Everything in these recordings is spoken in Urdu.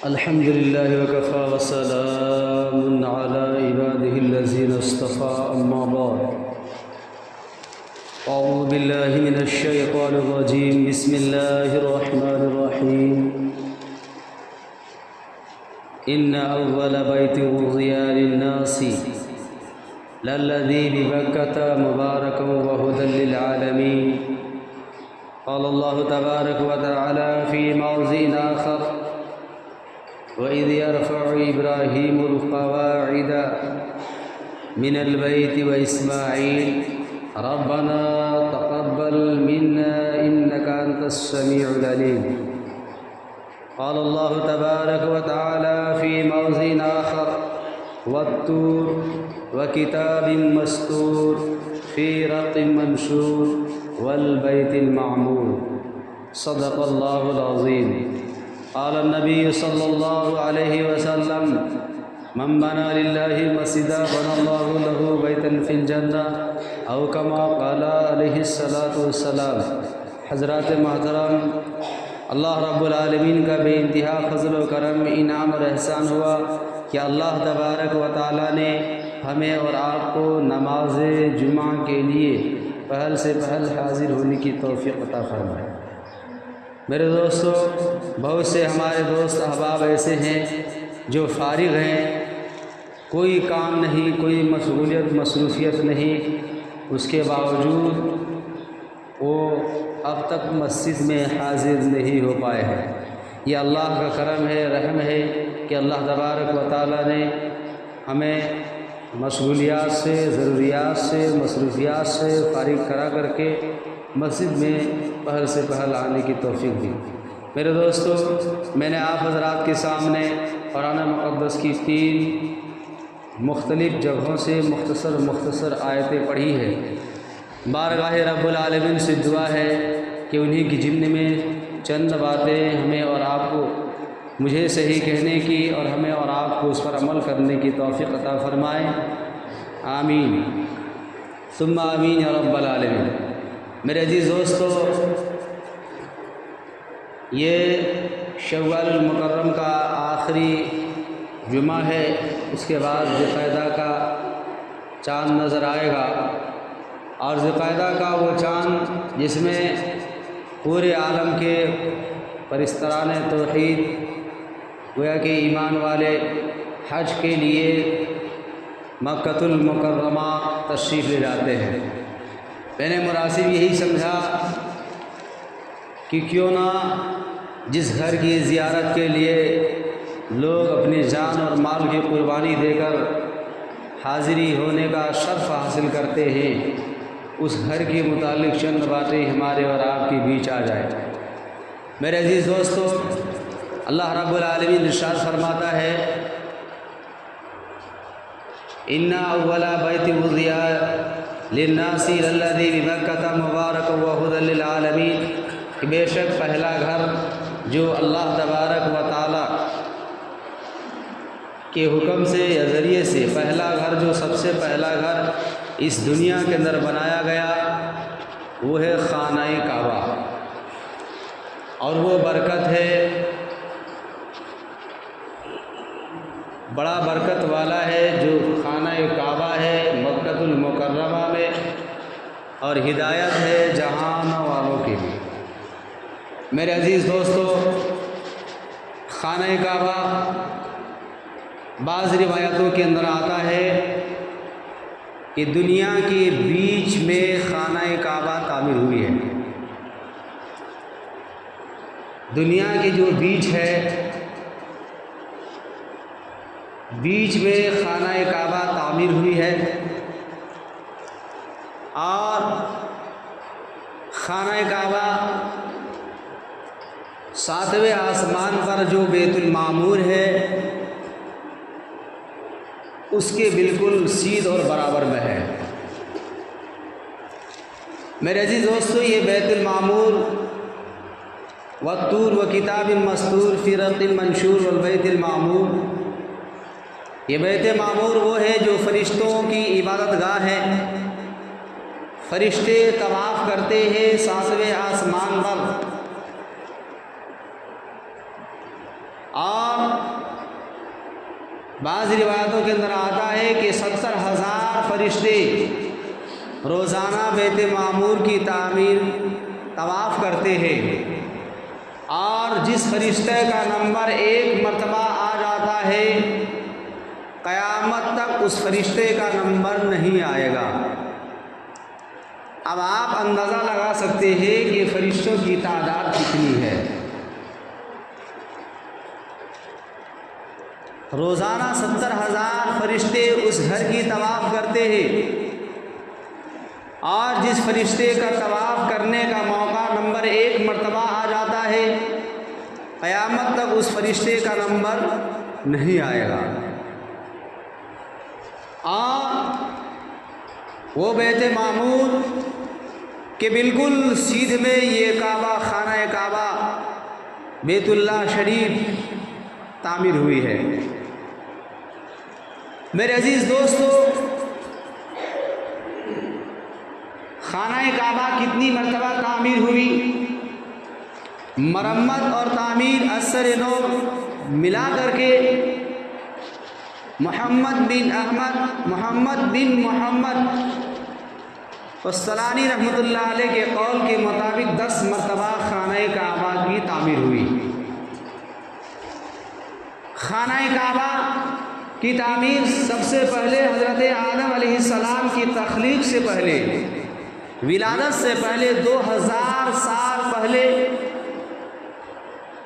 الحمد لله وكفى وسلام على عباده الذين اصطفى أما بعد أعوذ بالله من الشيطان الرجيم بسم الله الرحمن الرحيم إن أول بيت وضع للناس للذي ببكة مباركا وهدى للعالمين قال الله تبارك وتعالى في موضع آخر وإذ يرفع إبراهيم القواعد من البيت وإسماعيل ربنا تقبل منا إنك أنت السميع العليم قال الله تبارك وتعالى في موضع آخر والطور وكتاب مسطور في رق منشور والبيت المعمور صدق الله العظيم قال النبي صلى الله عليه وسلم من بنى لله مسجدا بنى الله له بيتا في الجنة أو كما قال عليه الصلاة والسلام۔ حضرات محترم، اللہ رب العالمین کا بے انتہا فضل و کرم انعام اور احسان ہوا کہ اللہ تبارک و تعالیٰ نے ہمیں اور آپ کو نماز جمعہ کے لیے پہل سے پہل حاضر ہونے کی توفیق عطا فرمائے۔ میرے دوستو، بہت سے ہمارے دوست احباب ایسے ہیں جو فارغ ہیں، کوئی کام نہیں، کوئی مصروفیت نہیں، اس کے باوجود وہ اب تک مسجد میں حاضر نہیں ہو پائے ہیں۔ یہ اللہ کا کرم ہے، رحم ہے کہ اللہ تبارک و تعالیٰ نے ہمیں مشغولیات سے، ضروریات سے، مصروفیات سے فارغ کرا کر کے مسجد میں پہل سے پہل آنے کی توفیق دی۔ میرے دوستو، میں نے آپ حضرات کے سامنے قرآن مقدس کی 3 مختلف جگہوں سے مختصر آیتیں پڑھی ہیں۔ بارگاہ رب العالمین سے دعا ہے کہ انہی کی ضمن میں چند باتیں ہمیں اور آپ کو، مجھے صحیح کہنے کی اور ہمیں اور آپ کو اس پر عمل کرنے کی توفیق عطا فرمائے، آمین ثم آمین یا رب العالمین۔ میرے عزیز دوستو، یہ شوال المکرم کا آخری جمعہ ہے، اس کے بعد ذوالقعدہ کا چاند نظر آئے گا، اور ذوالقعدہ کا وہ چاند جس میں پورے عالم کے پرستاران توحید، گویا کہ ایمان والے حج کے لیے مکۃ المکرمہ تشریف لے جاتے ہیں۔ میں نے مناسب یہی سمجھا کہ کیوں نہ جس گھر کی زیارت کے لیے لوگ اپنی جان اور مال کی قربانی دے کر حاضری ہونے کا شرف حاصل کرتے ہیں، اس گھر کے متعلق چند باتیں ہمارے اور آپ کے بیچ آ جائے۔ میرے عزیز دوستو، اللہ رب العالمین ارشاد فرماتا ہے ان اول بیت وضع للناس للذی ببکۃ مبارکا وہدی للعالمین، کہ بے شک پہلا گھر جو اللہ تبارک و تعالی کے حکم سے یا ذریعے سے، پہلا گھر جو سب سے پہلا گھر اس دنیا کے اندر بنایا گیا وہ ہے خانہ کعبہ، اور وہ برکت ہے، بڑا برکت والا ہے جو خانہ کعبہ ہے مکۃ المکرمہ میں، اور ہدایت ہے جہان والوں کے لیے۔ میرے عزیز دوستو، خانہ کعبہ بعض روایتوں کے اندر آتا ہے کہ دنیا کے بیچ میں خانہ کعبہ تعمیر ہوئی ہے۔ دنیا کی جو بیچ ہے، بیچ میں خانہ کعبہ تعمیر ہوئی ہے، اور خانہ کعبہ 7ویں آسمان پر جو بیت المعمور ہے اس کے بالکل سیدھ اور برابر میں ہے۔ میرے عزیز دوستو، یہ بیت المعمور والطور وکتاب مسطور فی رق منشور والبیت المعمور، یہ بیت معمور وہ ہے جو فرشتوں کی عبادت گاہ ہے، فرشتے طواف کرتے ہیں 7ویں آسمان پر، اور بعض روایتوں کے اندر آتا ہے کہ 70,000 فرشتے روزانہ بیت معمور کی تعمیر طواف کرتے ہیں، اور جس فرشتے کا نمبر 1 مرتبہ آ جاتا ہے قیامت تک اس فرشتے کا نمبر نہیں آئے گا۔ اب آپ اندازہ لگا سکتے ہیں کہ فرشتوں کی تعداد کتنی ہے۔ روزانہ 70,000 فرشتے اس گھر کی طواف کرتے ہیں، اور جس فرشتے کا طواف کرنے کا موقع نمبر 1 مرتبہ آ جاتا ہے قیامت تک اس فرشتے کا نمبر نہیں آئے گا۔ اور وہ بیت معمور کے بالکل سیدھ میں یہ کعبہ، خانہ کعبہ بیت اللہ شریف تعمیر ہوئی ہے۔ میرے عزیز دوستو، خانہ کعبہ کتنی مرتبہ تعمیر ہوئی؟ مرمت اور تعمیر اثر نو ملا کر کے محمد بن احمد محمد بن محمد السلانی رحمۃ اللہ علیہ کے قول کے مطابق 10 مرتبہ خانہ کعبہ کی تعمیر ہوئی۔ خانہ کعبہ کی تعمیر سب سے پہلے حضرت آدم علیہ السلام کی تخلیق سے پہلے، ولادت سے پہلے 2000 سال پہلے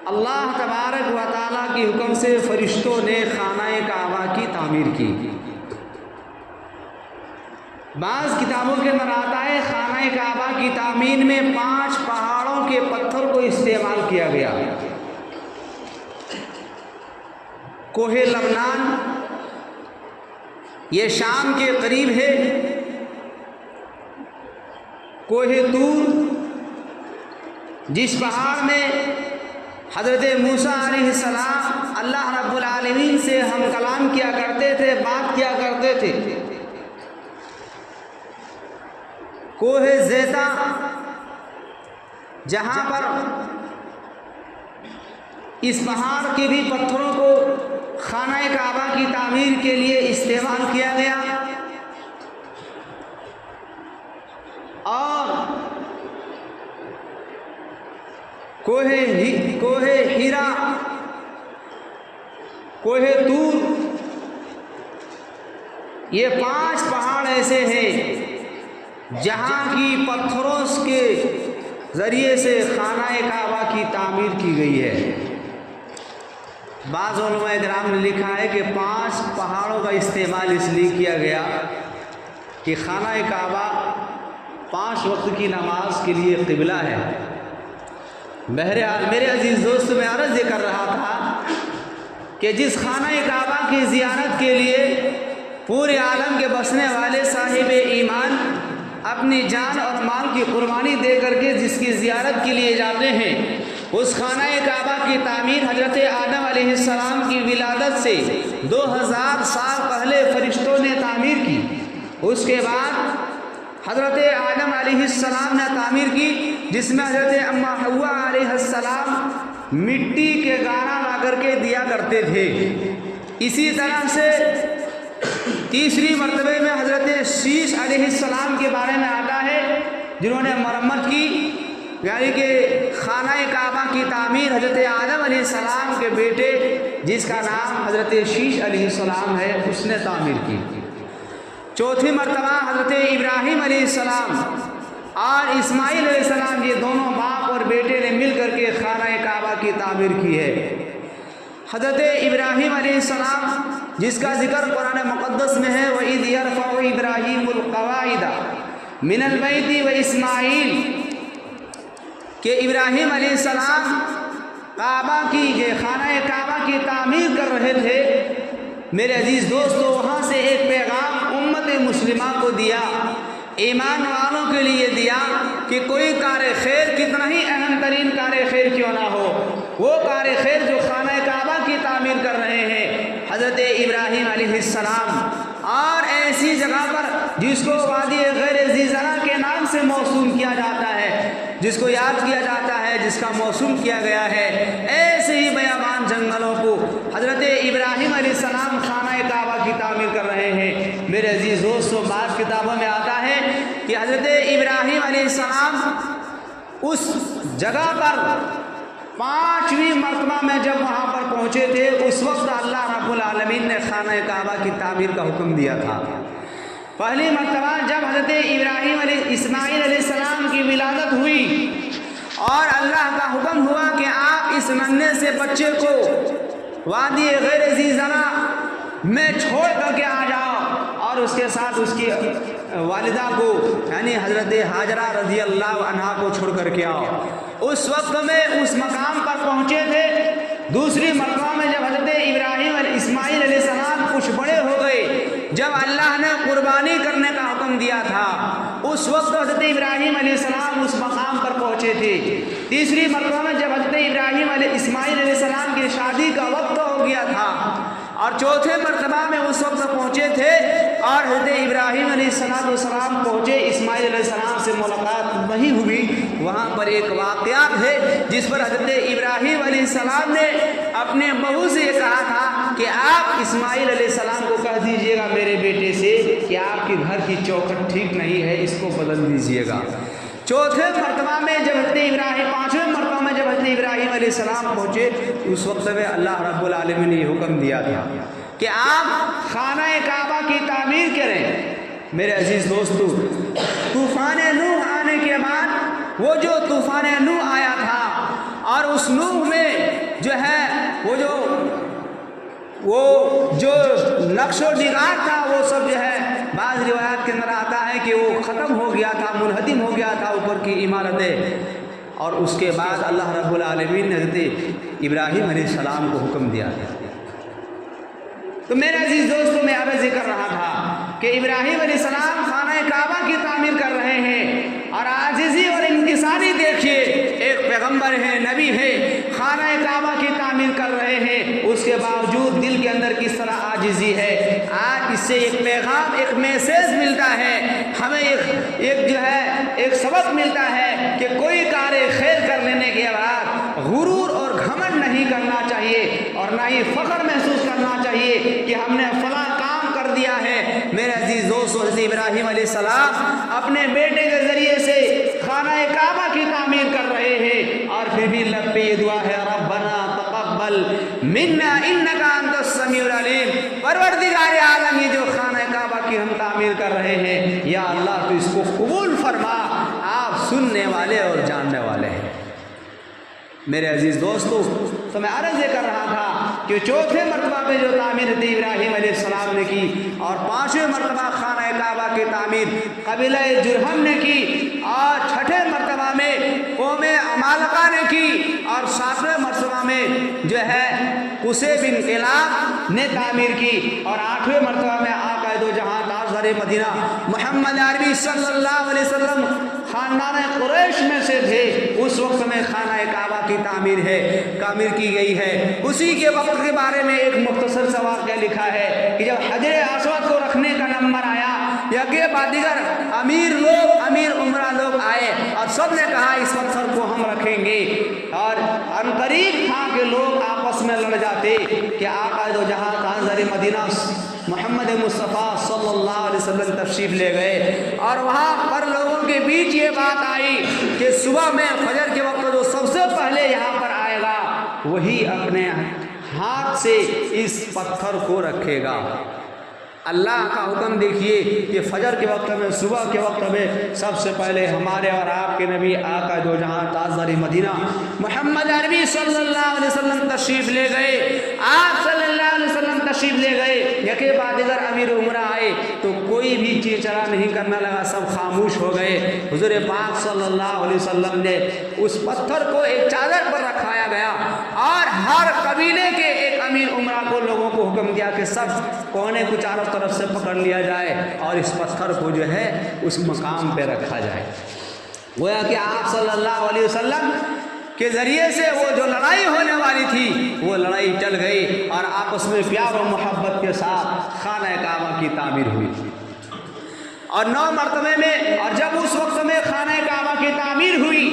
اللہ تبارک و تعالیٰ کے حکم سے فرشتوں نے خانہ کعبہ کی تعمیر کی۔ بعض کتابوں کے اندر آتا ہے خانہ کعبہ کی تعمیر میں 5 پہاڑوں کے پتھر کو استعمال کیا گیا۔ کوہ لبنان یہ شام کے قریب ہے، کوہ طور جس پہاڑ میں حضرت موسیٰ علیہ السلام اللہ رب العالمین سے ہم کلام کیا کرتے تھے، بات کیا کرتے تھے۔ کوہ زیتا جہاں پر اس پہاڑ کے بھی پتھروں کو خانہ کعبہ کی تعمیر کے لیے استعمال کیا گیا، اور کوہ ہیرا، کوہ طور، یہ 5 پہاڑ ایسے ہیں جہاں کی پتھروں کے ذریعے سے خانہ کعبہ کی تعمیر کی گئی ہے۔ بعض علماء کرام نے لکھا ہے کہ 5 پہاڑوں کا استعمال اس لیے کیا گیا کہ خانہ کعبہ 5 وقت کی نماز کے لیے قبلہ ہے۔ بہرحال میرے عزیز دوست، میں عرض یہ کر رہا تھا کہ جس خانہ کعبہ کی زیارت کے لیے پورے عالم کے بسنے والے صاحب ایمان اپنی جان اور مال کی قربانی دے کر کے جس کی زیارت کے لیے جاتے ہیں، اس خانہ کعبہ کی تعمیر حضرت آدم علیہ السلام کی ولادت سے 2000 سال پہلے فرشتوں نے تعمیر کی۔ اس کے بعد حضرت آدم علیہ السلام نے تعمیر کی، جس میں حضرت اماں حوا علیہ السلام مٹی کے گانا لا کر کے دیا کرتے تھے۔ اسی طرح سے تیسری مرتبے میں حضرت شیش علیہ السلام کے بارے میں آتا ہے، جنہوں نے مرمت کی، یعنی کہ خانہ کعبہ کی تعمیر حضرت آدم علیہ السلام کے بیٹے جس کا نام حضرت شیش علیہ السلام ہے اس نے تعمیر کی۔ چوتھی مرتبہ حضرت ابراہیم علیہ السلام اور اسماعیل علیہ السلام، یہ دونوں باپ اور بیٹے نے مل کر کے خانہ کعبہ کی تعمیر کی ہے۔ حضرت ابراہیم علیہ السلام جس کا ذکر قرآن مقدس میں ہے، وَإِذْ يَرْفَعُ إِبْرَاهِيمُ الْقَوَاعِدَ مِنَ الْبَيْتِ وَإِسْمَاعِيلَ، کہ ابراہیم علیہ السلام کعبہ کی خانہ کعبہ کی تعمیر کر رہے تھے۔ میرے عزیز دوستو، وہاں سے ایک پیغام امت مسلمہ کو دیا، ایمان والوں کے لیے دیا کہ کوئی کار خیر کتنا ہی اہم ترین کار خیر کیوں نہ ہو، وہ کار خیر جو خانہ کعبہ کی تعمیر کر رہے ہیں حضرت ابراہیم علیہ السلام، اور ایسی جگہ پر جس کو وادی غیر ذی زرع کے نام سے موسوم کیا جاتا ہے، جس کو یاد کیا جاتا ہے، جس کا موسوم کیا گیا ہے، ایسے ہی بیابان جنگلوں کو اس جگہ پر 5ویں مرتبہ میں جب وہاں پر پہنچے تھے، اس وقت اللہ رب العالمین نے خانہ کعبہ کی تعمیر کا حکم دیا تھا۔ پہلی مرتبہ جب حضرت اسماعیل علیہ السلام کی ولادت ہوئی اور اللہ کا حکم ہوا کہ آپ اس ننھے سے بچے کو وادی غیر ذی زرع میں چھوڑ کر کے آ جاؤ، اور اس کے ساتھ اس کی والدہ کو یعنی حضرت ہاجرہ رضی اللہ عنہا کو چھوڑ کر کے آؤ۔ اس وقت میں اس مقام پر پہنچے تھے۔ دوسری مرتبہ میں جب حضرت ابراہیم اور اسماعیل علیہ السلام کچھ بڑے ہو گئے، جب اللہ نے قربانی کرنے کا حکم دیا تھا، اس وقت حضرت ابراہیم علیہ السلام اس مقام پر پہنچے تھے۔ تیسری مرتبہ میں جب حضرت اسماعیل علیہ السلام کی شادی کا وقت ہو گیا تھا، اور چوتھے مرتبہ میں اس وقت پہنچے تھے، اور حضرت ابراہیم علیہ السلام پہنچے، اسماعیل علیہ السلام سے ملاقات نہیں ہوئی۔ وہاں پر ایک واقعہ ہے جس پر حضرت ابراہیم علیہ السلام نے اپنے بہو سے یہ کہا تھا کہ آپ اسماعیل علیہ السلام کو کہہ دیجئے گا میرے بیٹے سے کہ آپ کے گھر کی چوکھٹ ٹھیک نہیں ہے، اس کو بدل دیجئے گا۔ چوتھے مرتبہ میں جب پانچویں مرتبہ میں جب حضرت ابراہیم علیہ السلام پہنچے، اس وقت میں اللہ رب العالمین نے یہ حکم دیا تھا کہ آپ خانہ کعبہ کی تعمیر کریں۔ میرے عزیز دوستو، طوفان نوح آنے کے بعد وہ جو طوفان نوح آیا تھا، اور اس نوح میں جو ہے وہ جو نقش و نگار تھا، وہ سب جو ہے بعض روایات کے اندر آتا ہے کہ وہ ختم ہو گیا تھا، منہدم ہو گیا تھا اوپر کی عمارتیں۔ اور اس کے بعد اللہ رب العالمین نے حضرت ابراہیم علیہ السلام کو حکم دیا تھا۔ تو میرے عزیز دوستو، میں عرض کر رہا تھا کہ ابراہیم علیہ السلام خانہ کعبہ کی تعمیر کر رہے ہیں، اور عاجزی اور انکساری دیکھیے، ایک پیغمبر ہے، نبی ہے، خانہ کعبہ کی تعمیر کر رہے ہیں، اس کے باوجود دل کے اندر کس طرح عاجزی ہے۔ آج اس سے ایک پیغام، ایک میسیج ملتا ہے ہمیں، ایک سبق ملتا ہے کہ کوئی کار خیر کر لینے کے بعد غرور اور گھمنڈ نہیں کرنا چاہیے، اور نہ ہی فخر محسوس کرنا چاہیے کہ ہم نے فلاں کام کر دیا ہے۔ میرے عزیز دوستو، حضرت ابراہیم علیہ السلام اپنے بیٹے کے ذریعے سے خانہ کعبہ کی تعمیر کر رہے ہیں، اور پھر بھی لب پہ یہ دعا ہے، ربنا تقبل منا انک انت السمیع العلیم، پروردگار عالم، یہ جو خانہ کعبہ کی ہم تعمیر کر رہے ہیں، یا اللہ تو اس کو قبول فرما، آپ سننے والے اور جاننے والے ہیں۔ میرے عزیز دوستو، تو میں عرض یہ کر رہا تھا کہ چوتھے مرتبہ پہ جو تعمیر حضرت ابراہیم علیہ السلام نے کی، اور پانچویں مرتبہ خانہ کعبہ کی تعمیر قبیلہ جرہم نے کی، اور چھٹے مرتبہ میں قوم عمالقہ نے کی، اور ساتویں مرتبہ میں جو ہے قصی بن کلاب نے تعمیر کی، اور آٹھویں مرتبہ میں آقا دو جہاں تاجدار مدینہ محمد عربی صلی اللہ علیہ وسلم خاندان قریش میں سے تھے، اس وقت میں خانہ کعبہ کی تعمیر کی گئی ہے۔ اسی کے وقت کے بارے میں ایک مختصر سا واقعہ لکھا ہے کہ جب حجر اسود کو رکھنے کا نمبر آیا، یکے بعد دیگر امیر عمرہ لوگ آئے، اور سب نے کہا اس پتھر کو ہم رکھیں گے، اور عنقریب تھا کہ لوگ آپس میں لڑ جاتے کہ آقا دو جہاں تاجدار مدینہ محمد مصطفیٰ صلی اللہ علیہ وسلم تشریف لے گئے، اور وہاں پر لوگوں کے بیچ یہ بات آئی کہ صبح میں فجر کے وقت جو سب سے پہلے یہاں پر آئے گا وہی اپنے ہاتھ سے اس پتھر کو رکھے گا۔ اللہ کا حکم دیکھیے کہ فجر کے وقت میں، صبح کے وقت میں سب سے پہلے ہمارے اور آپ کے نبی آقا دو جہاں تاجدار مدینہ محمد عربی صلی اللہ علیہ وسلم تشریف لے گئے، آپ صلی اللہ علیہ وسلم تشریف لے گئے، یکے بعد دیگر امیر عمرہ آئے تو کوئی بھی چیچرا نہیں کرنے لگا، سب خاموش ہو گئے۔ حضور پاک صلی اللہ علیہ وسلم نے اس پتھر کو ایک چادر پر رکھایا گیا، اور ہر قبیلے کے ایک امیر عمرہ کو لوگوں کو حکم دیا کہ سب کونے کو چاروں طرف سے پکڑ لیا جائے، اور اس پتھر کو جو ہے اس مقام پہ رکھا جائے۔ گویا کہ آپ صلی اللہ علیہ وسلم کے ذریعے سے وہ جو لڑائی ہونے والی تھی وہ لڑائی ٹل گئی، اور آپس میں پیار و محبت کے ساتھ خانہ کعبہ کی تعمیر ہوئی۔ اور 9 مرتبے میں، اور جب اس وقت میں خانہ کعبہ کی تعمیر ہوئی،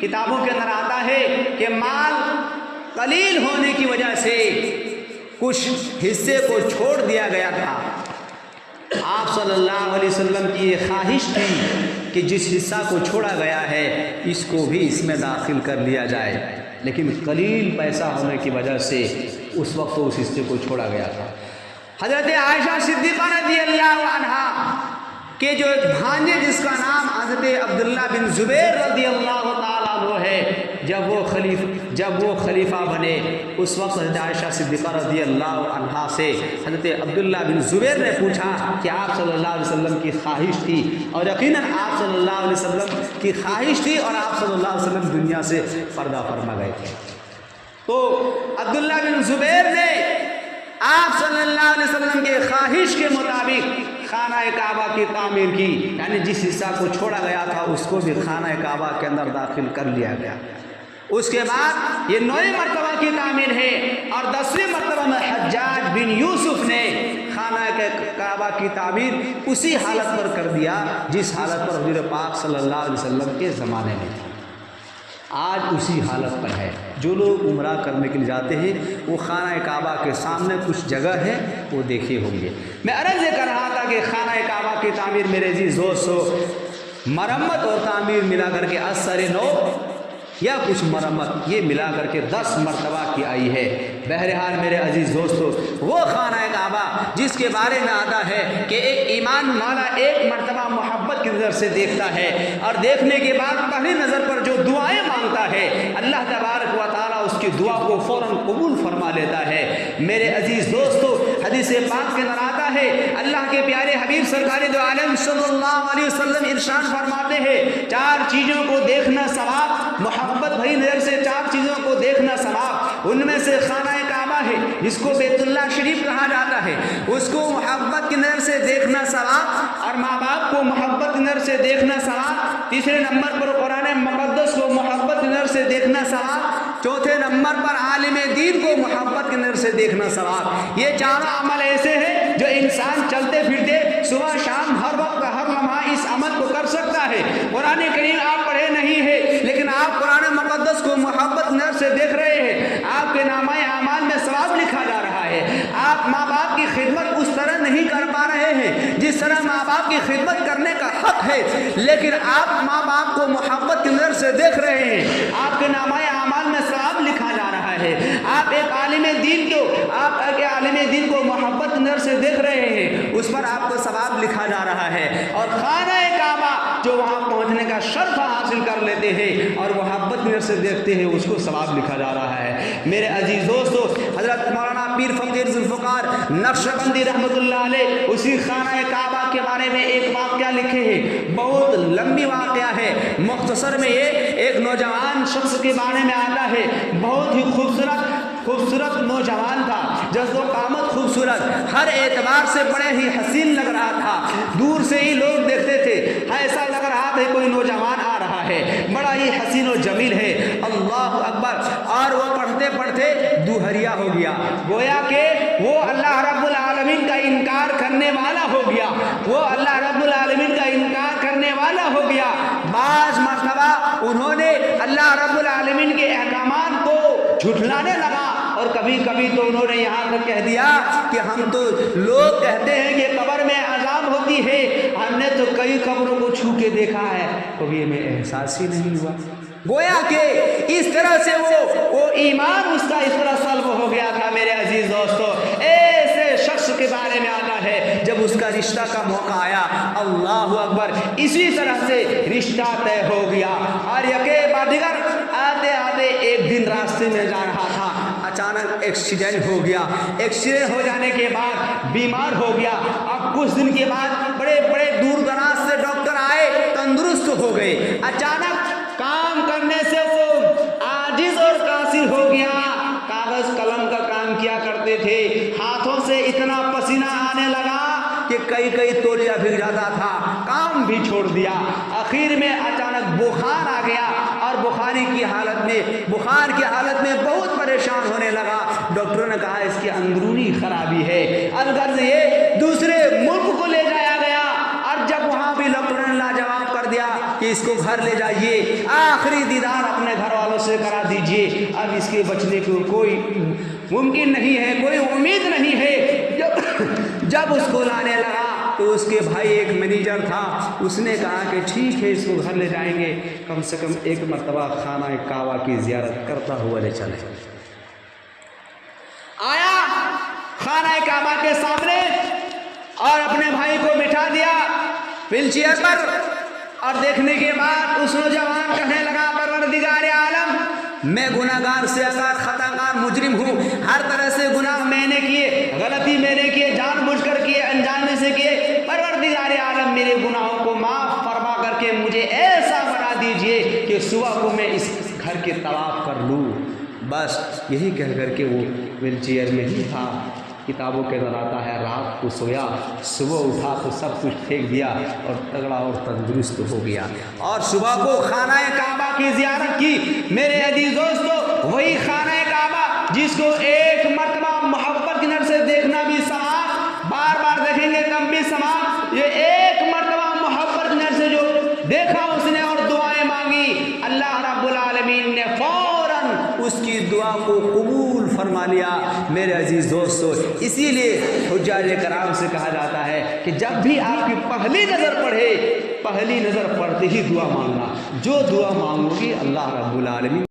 کتابوں کے اندر آتا ہے کہ مال قلیل ہونے کی وجہ سے کچھ حصے کو چھوڑ دیا گیا تھا۔ آپ صلی اللہ علیہ وسلم کی یہ خواہش تھی کہ جس حصہ کو چھوڑا گیا ہے اس کو بھی اس میں داخل کر لیا جائے، لیکن قلیل پیسہ ہونے کی وجہ سے اس وقت اس حصے کو چھوڑا گیا تھا۔ حضرت عائشہ صدیقہ رضی اللہ عنہا کہ جو بھانجے جس کا نام حضرت عبداللہ بن زبیر رضی اللہ تعالیٰ عنہ ہے، جب وہ خلیفہ بنے اس وقت حضرت عائشہ صدیقہ رضی اللہ عنہا سے حضرت عبداللہ بن زبیر نے پوچھا کہ آپ صلی اللہ علیہ وسلم کی خواہش تھی، اور یقیناً آپ صلی اللہ علیہ وسلم کی خواہش تھی اور آپ صلی اللہ علیہ وسلم دنیا سے پردہ فرما گئے تھے۔ تو عبداللہ بن زبیر نے آپ صلی اللہ علیہ وسلم کے خواہش کے مطابق خانہ کعبہ کی تعمیر کی، یعنی جس حصہ کو چھوڑا گیا تھا اس کو بھی خانہ کعبہ کے اندر داخل کر لیا گیا۔ اس کے بعد یہ 9ویں مرتبہ کی تعمیر ہے، اور 10ویں مرتبہ میں حجاج بن یوسف نے خانہ کعبہ کی تعمیر اسی حالت پر کر دیا جس حالت پر حضور پاک صلی اللہ علیہ وسلم کے زمانے میں تھی۔ آج اسی حالت پر ہے۔ جو لوگ عمرہ کرنے کے لیے جاتے ہیں وہ خانہ کعبہ کے سامنے کچھ جگہ ہے وہ دیکھے ہوں گے۔ میں عرض یہ کر رہا تھا کہ خانہ کعبہ کی تعمیر میرے عزیز دوستو، مرمت اور تعمیر ملا کر کے اثر نو یا کچھ مرمت یہ ملا کر کے 10 مرتبہ کی آئی ہے۔ بہرحال میرے عزیز دوستو، وہ خانہ کعبہ جس کے بارے میں آتا ہے کہ ایک ایمان والا ایک مرتبہ محبت کی نظر سے دیکھتا ہے، اور دیکھنے کے بعد پہلی نظر پر جو دعائیں مانگتا ہے اللہ تبارک و تعالیٰ اس کی دعا کو فوراً قبول فرما لیتا ہے۔ میرے عزیز دوستو، حدیث پاک کے اندر آتا ہے، اللہ کے پیارے حبیب سرکار دو عالم صلی اللہ علیہ وسلم ارشاد فرماتے ہیں، 4 چیزوں کو دیکھنا ثواب، محبت بھری نظر سے 4 چیزوں کو دیکھنا ثواب، ان میں سے خانہ کعبہ ہے جس کو بیت اللہ شریف کہا جاتا ہے، اس کو محبت کی نظر سے دیکھنا ثواب، اور ماں باپ کو محبت کی نظر سے دیکھنا ثواب، تیسرے نمبر پر قرآن مقدس کو محبت کی نظر سے دیکھنا ثواب، چوتھے نمبر پر عالم دین کو محبت کی نظر سے دیکھنا ثواب۔ یہ 4 عمل ایسے ہیں جو انسان چلتے پھرتے صبح شام ہر وقت ہر لمحہ اس عمل کو کر سکتا ہے۔ قرآن کریم آپ پڑھے نہیں ہے لیکن آپ قرآن مقدس کو محبت نظر سے دیکھ رہے ہیں، آپ کے نامہ اعمال میں ثواب لکھا جا رہا ہے۔ آپ ماں باپ کی خدمت اس طرح نہیں کر پا رہے ہیں جس طرح ماں باپ کی خدمت کرنے کا حق ہے، لیکن آپ ماں باپ کو محبت کی نظر سے دیکھ رہے ہیں، آپ کے نامہ اعمال میں ثواب لکھا جا رہا ہے۔ آپ ایک عالم دین کو محبت کی نظر سے دیکھ رہے ہیں، اس پر آپ کو ثواب لکھا جا رہا ہے۔ اور خانہ کعبہ جو وہاں پہنچنے کا شرف حاصل کر لیتے ہیں اور محبت کی نظر سے دیکھتے ہیں اس کو ثواب لکھا جا رہا ہے۔ میرے عزیز دوستو، حضرت مولانا پیر فقیر ذوالفقار نقشبندی رحمۃ اللہ علیہ اسی خانہ کعبہ کے بارے میں ایک واقعہ لکھے ہیں، بہت لمبی واقعہ ہے، مختصر میں یہ ایک نوجوان شخص کے بارے میں آتا ہے، بہت ہی خوبصورت نوجوان تھا، جذب و قامت خوبصورت، ہر اعتبار سے بڑے ہی حسین لگ رہا تھا، دور سے ہی لوگ دیکھتے تھے ایسا لگ رہا تھا کوئی نوجوان آ رہا ہے، بڑا ہی حسین و جمیل ہے، اللہ اکبر۔ اور وہ پڑھتے پڑھتے دوہریا ہو گیا، گویا کہ وہ اللہ رب العالمین کا انکار کرنے والا ہو گیا، وہ اللہ رب العالمین کا انکار کرنے والا ہو گیا۔ بعض مرتبہ انہوں نے اللہ رب العالمین کے احکامات کو جھٹلانے لگا، اور کبھی کبھی تو انہوں نے یہاں تک کہہ دیا کہ ہم تو لوگ کہتے ہیں کہ قبر میں عذاب ہوتی ہے، ہم نے تو کئی قبروں کو چھو کے دیکھا ہے، کبھی ہمیں احساس ہی نہیں ہوا۔ گویا کہ اس طرح سے وہ ایمان اس کا اس طرح سلب ہو گیا تھا۔ میرے عزیز دوستو، ایسے شخص کے بارے میں آتا ہے جب اس کا رشتہ کا موقع آیا، اللہ اکبر، اسی طرح سے رشتہ طے ہو گیا، اور یکے بعد دیگر آتے آتے ایک دن راستے میں جا رہا تھا، اچانک ایکسیڈنٹ ہو گیا، ایکسیڈنٹ ہو جانے کے بعد بیمار ہو گیا۔ اب کچھ دن کے بعد بڑے بڑے دور دراز سے ڈاکٹر آئے، تندرست ہو گئے، اچانک کام کرنے سے وہ عاجز اور قاصر ہو گیا۔ کاغذ قلم کا کام کیا کرتے تھے، ہاتھوں سے اتنا پسینہ آنے لگا کہ کئی تولیہ بھیگ جاتا تھا، کام بھی چھوڑ دیا۔ آخر میں اچانک بخار آ گیا، اور بخار کی حالت میں بہت پریشان ہونے لگا۔ ڈاکٹروں نے کہا اس کی اندرونی خرابی ہے، الغرض یہ دوسرے ملک کو لے جایا گیا، اور جب وہاں بھی ڈاکٹروں نے لاجواب کر دیا کہ اس کو گھر لے جائیے، آخری دیدار اپنے گھر والوں سے کرا دیجئے، اب اس کے بچنے کو کوئی ممکن نہیں ہے، کوئی امید نہیں ہے۔ جب اس کو لانے لگا تو اس کے بھائی ایک مینیجر تھا، اس نے کہا کہ ٹھیک ہے اس کو گھر لے جائیں گے، کم سے کم ایک مرتبہ خانہ کعبہ کی زیارت کرتا ہوا لے چلے۔ آیا خانہ کعبہ کے سامنے اور اپنے بھائی کو بٹھا دیا ویل چیئر پر، اور دیکھنے کے بعد اس نوجوان کہنے لگا پروردگار عالم، میں گناہگار سے خطا کار مجرم ہوں، ہر طرح سے گناہ میں نے کیے، غلطی میں نے کیے، جان بوجھ کر کیے، انجانے سے کیے، پروردگار عالم میرے گناہوں کو معاف فرما کر کے مجھے ایسا بنا دیجئے کہ صبح کو میں اس گھر کے طواف کر لوں۔ بس یہی کہہ کر کے وہ ویل چیئر میں ہی تھا، کتابوں کے اندر آتا ہے رات کو سویا، صبح اٹھا تو سب کچھ پھینک دیا اور تگڑا اور تندرست ہو گیا، اور صبح کو خانہ کعبہ کی زیارت کی۔ میرے عزیز دوستو، وہی خانہ کعبہ جس کو ایک مرتبہ محبت کی نظر سے دیکھنا بھی ثواب، بار بار دیکھیں گے تب بھی ثواب، یہ ایک مرتبہ محبت کی نظر سے جو دیکھا اس نے اور دعائیں مانگی، اللہ رب العالمین نے فوراً اس کی دعا کو قبول فرما لیا۔ میرے عزیز دوستو، اسی لیے حجاج کرام سے کہا جاتا ہے کہ جب بھی آپ کی پہلی نظر پڑھے، پہلی نظر پڑھتے ہی دعا مانگنا، جو دعا مانگو گی اللہ رب العالمین